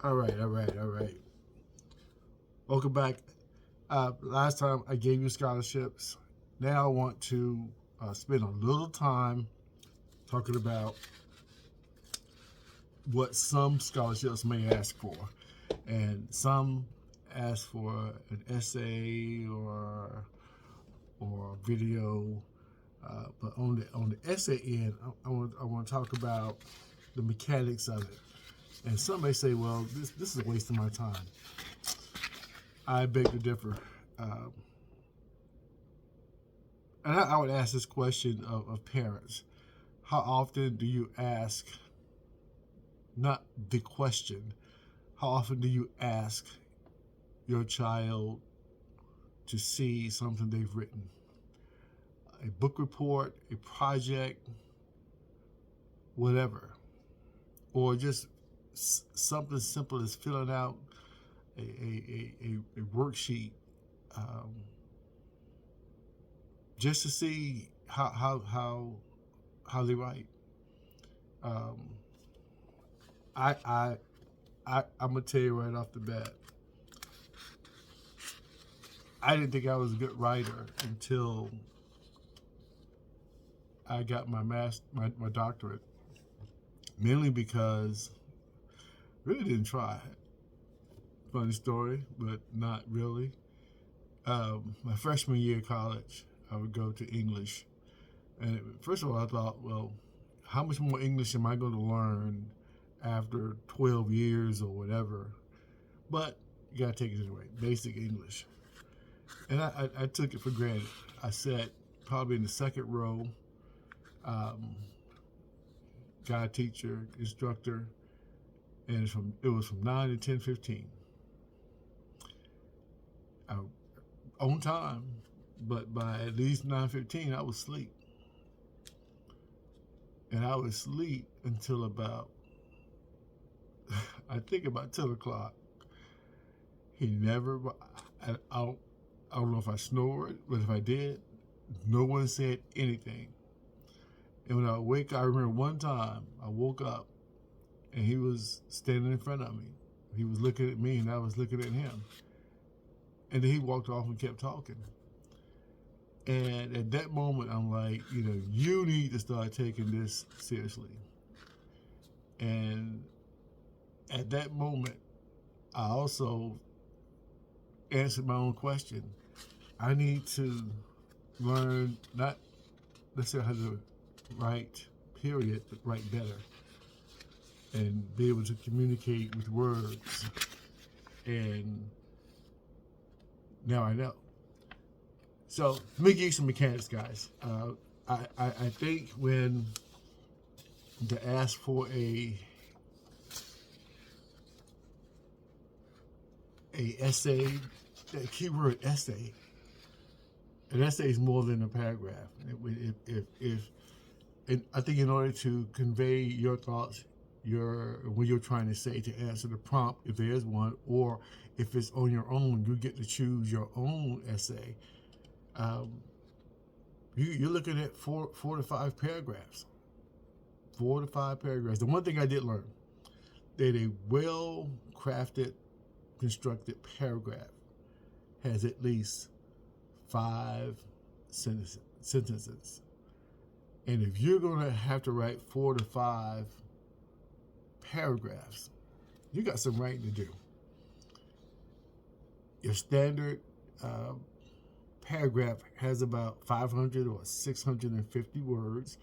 All right. Welcome back. Last time I gave you scholarships. Now I want to spend a little time talking about what some scholarships may ask for, and some ask for an essay or video. But on the essay end, I want to talk about the mechanics of it. And some may say, well, this is a waste of my time. I beg to differ. Um, and I would ask this question of parents. How often do you ask, not the question, how often do you ask your child to see something they've written? A book report, a project, whatever. Or just something simple as filling out a worksheet, um, just to see how they write. Um, I I I'm gonna tell you right off the bat. I didn't think I was a good writer until I got my doctorate. Mainly because I really didn't try. Funny story, but not really. My freshman year of college, I would go to English. And first of all, I thought, well, how much more English am I going to learn after 12 years or whatever? But you got to take it anyway, basic English. And I took it for granted. I sat probably in the second row, um, guide teacher, instructor, and it was from 9 to 10:15. On time, but by at least 9:15, I was asleep. And I was asleep until about, I think about 10 o'clock. He never, I don't know if I snored, but if I did, no one said anything. And when I wake, I remember one time I woke up and he was standing in front of me. He was looking at me and I was looking at him. And then he walked off and kept talking. And at that moment, I'm like, you need to start taking this seriously. And at that moment, I also answered my own question. I need to learn not necessarily how to write, period, but write better. And be able to communicate with words. And now I know. So let me give you some mechanics, guys. I think when to ask for a essay, that keyword essay, an essay is more than a paragraph. And I think in order to convey your thoughts, what you're trying to say, to answer the prompt, if there is one, or if it's on your own, you get to choose your own essay. You're looking at four to five paragraphs. 4 to 5 paragraphs. The one thing I did learn, that a well-crafted, constructed paragraph has at least 5 sentences. And if you're going to have to write 4 to 5 paragraphs, you got some writing to do. Your standard paragraph has about 500 or 650 words.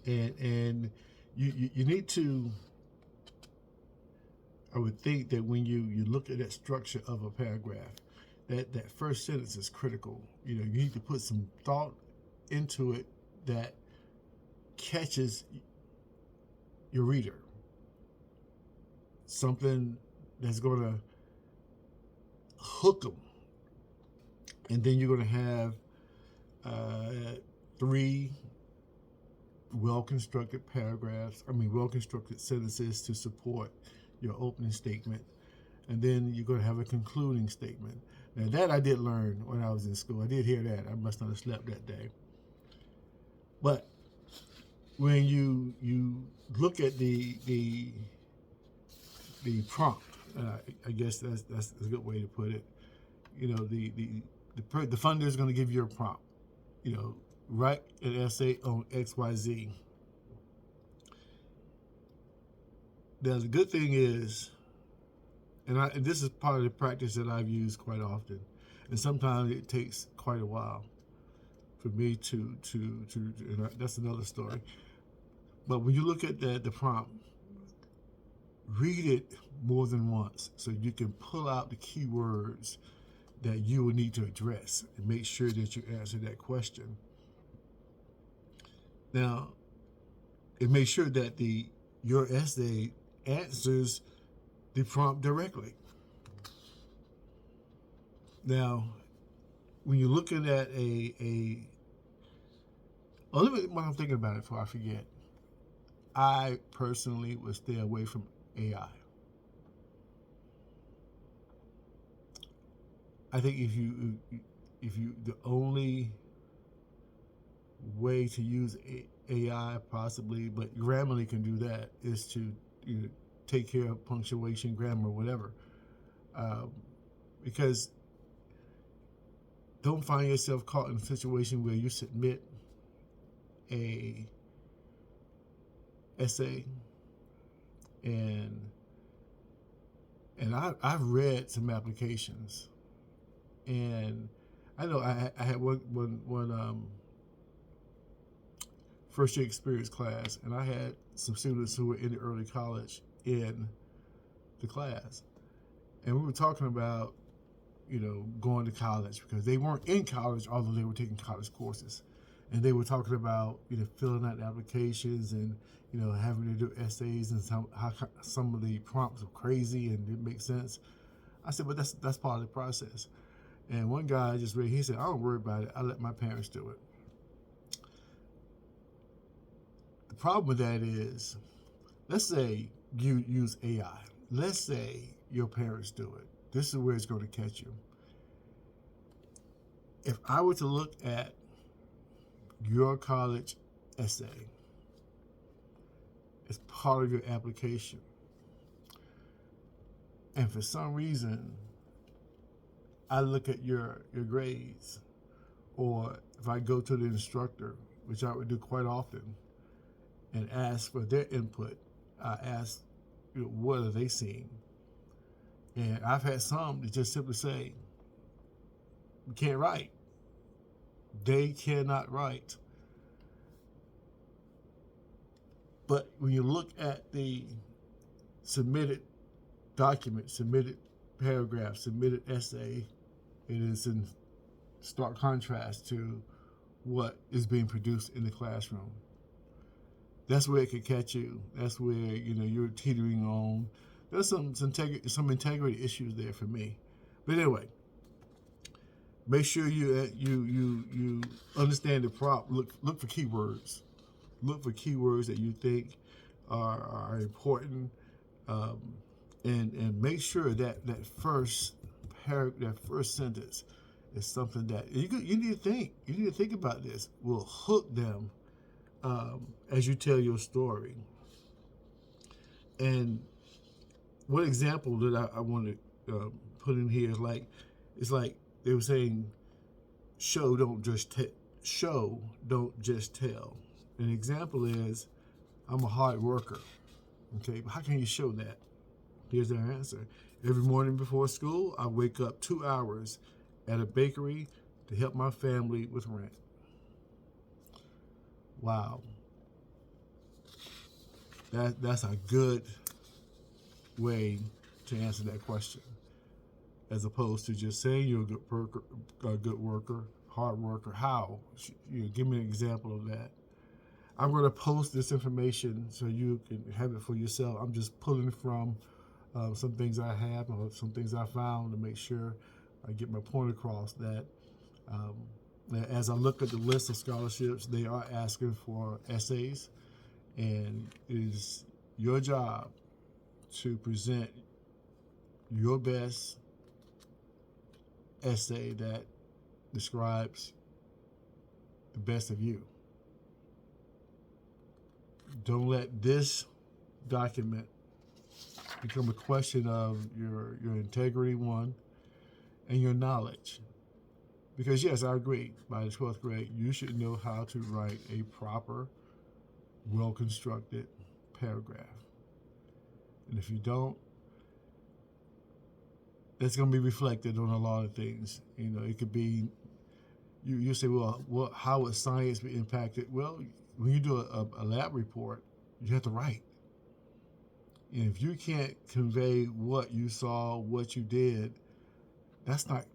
and you need to, I would think that when you look at that structure of a paragraph, that first sentence is critical. You need to put some thought into it that catches your reader. Something that's going to hook them. And then you're going to have 3 well-constructed sentences to support your opening statement. And then you're going to have a concluding statement. Now that I did learn when I was in school. I did hear that. I must not have slept that day. But when you look at the the prompt. I guess that's a good way to put it. You know, the funder is going to give you a prompt. You know, write an essay on XYZ. Now the good thing is, and this is part of the practice that I've used quite often, and sometimes it takes quite a while for me to and that's another story. But when you look at the prompt, read it more than once so you can pull out the keywords that you will need to address and make sure that you answer that question. Now, and make sure that your essay answers the prompt directly. Now, when you're looking at when I'm thinking about it before I forget, I personally would stay away from AI. I think if you the only way to use AI possibly, but Grammarly can do that, is to take care of punctuation, grammar, whatever. Because don't find yourself caught in a situation where you submit a essay and I've read some applications, and I know I had one first year experience class, and I had some students who were in the early college in the class, and we were talking about going to college, because they weren't in college, although they were taking college courses, and they were talking about filling out applications and having to do essays, and how some of the prompts are crazy and didn't make sense. I said, but that's part of the process. And one guy just read, he said, I don't worry about it, I let my parents do it. The problem with that is, let's say you use AI. Let's say your parents do it. This is where it's going to catch you. If I were to look at your college essay as part of your application, and for some reason I look at your grades, or if I go to the instructor, which I would do quite often, and ask for their input, I ask, what are they seeing? And I've had some that just simply say, we can't write. They cannot write. But when you look at the submitted document, submitted paragraph, submitted essay, it is in stark contrast to what is being produced in the classroom. That's where it could catch you. That's where you're teetering on. There's some integrity issues there for me. But anyway, make sure you understand the prompt. Look for keywords. Look for keywords that you think are important, and make sure that first sentence is something that you need to think. You need to think about this. Will hook them as you tell your story. And one example that I want to put in here is it's like they were saying, show, don't just tell. An example is, I'm a hard worker. Okay, but how can you show that? Here's their answer. Every morning before school, I wake up 2 hours at a bakery to help my family with rent. Wow. That's a good way to answer that question, as opposed to just saying you're a good worker, hard worker. How? Give me an example of that. I'm going to post this information so you can have it for yourself. I'm just pulling from some things I have, or some things I found, to make sure I get my point across, that as I look at the list of scholarships, they are asking for essays, and it is your job to present your best essay that describes the best of you. Don't let this document become a question of your integrity, one, and your knowledge. Because yes, I agree. By the 12th grade, you should know how to write a proper, well-constructed paragraph. And if you don't, it's going to be reflected on a lot of things. You know, it could be, you say, well, how would science be impacted? Well, when you do a lab report, you have to write. And if you can't convey what you saw, what you did, that's not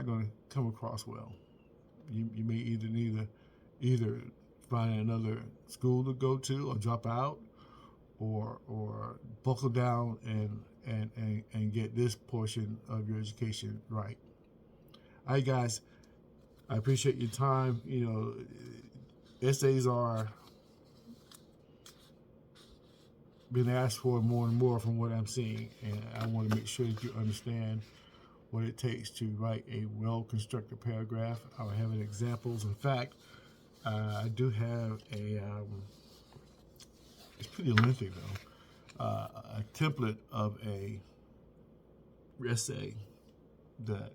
going to come across well. You may either find another school to go to or drop out, or buckle down and get this portion of your education right. All right, guys, I appreciate your time. You know, essays are being asked for more and more from what I'm seeing, and I want to make sure that you understand what it takes to write a well-constructed paragraph. I'll have examples. In fact, I do have it's pretty lengthy though, a template of a essay that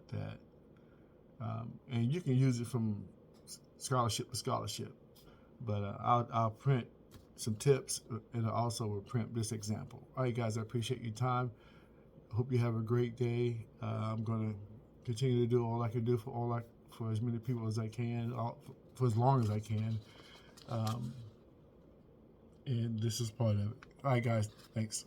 and you can use it from scholarship to scholarship, but I'll print some tips, and I also will print this example. All right, guys, I appreciate your time. Hope you have a great day. I'm going to continue to do all I can do for as many people as I can, for as long as I can. And this is part of it. All right, guys, thanks.